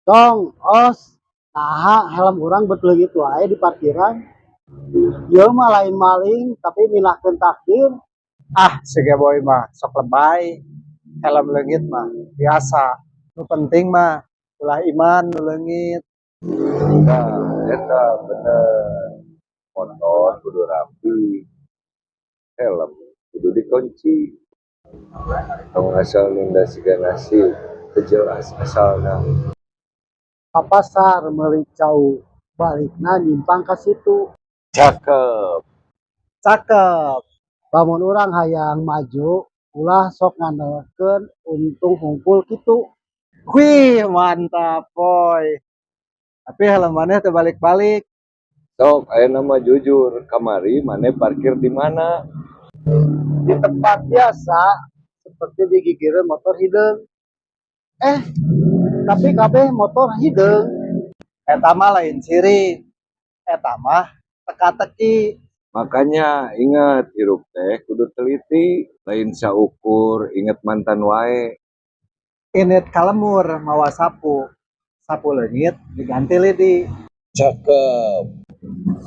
Tong, os, nah helm orang betul gitu aja di parkiran. Ya mah lain maling, tapi minahkeun takdir. Ah, sige boy mah sok lebay. Helm leungit mah biasa. Nu penting mah ulah iman nu leungit. Nah, eta bener. Motor kudu rapi, helm kudu dikunci. Tong asal nunda siga nasi, kejelas asalna. Ka pasar meuli cau balikna nyimpang ka situ. Cakep. Cakep. Lamun orang hayang maju, ulah sok ngandalkeun untung hungkul kitu. Wih, mantap boy. Tapi helm maneh teu balik-balik. Sok, aya nama jujur. Kamari mana parkir di mana? Di tempat biasa, seperti di gigireun motor hideung. Eh, tapi kabeh motor hideung. Eta mah lain ciri. Eta mah teka-teki. Makanya ingat hirup teh kudu teliti, lain saukur, inget mantan wae. Init kalemur mawa sapu. Sapu leungit diganti lidi. Cakep.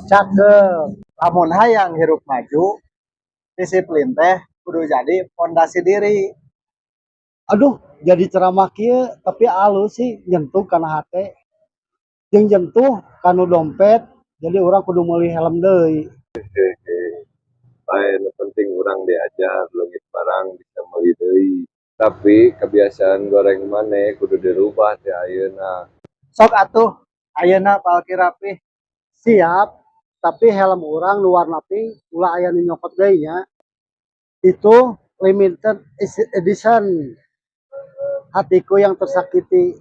Cakep. Lamun hayang hirup maju, disiplin teh kudu jadi fondasi diri. Aduh, jadi ceramah kieu tapi alus sih nyentuh kana hate. Jeung jentuh kanu dompet, jadi orang kudu meuli helm deui. Bae, nu penting urang diajar leungit barang bisa meuli deui. Tapi kebiasaan goreng maneh kudu dirubah teh ayeuna. Sok atuh, ayeuna palki rapih. Siap, tapi helm orang luar napi ulah aya nu nyokot deui nya. Itu limited edition. Hatiku yang tersakiti.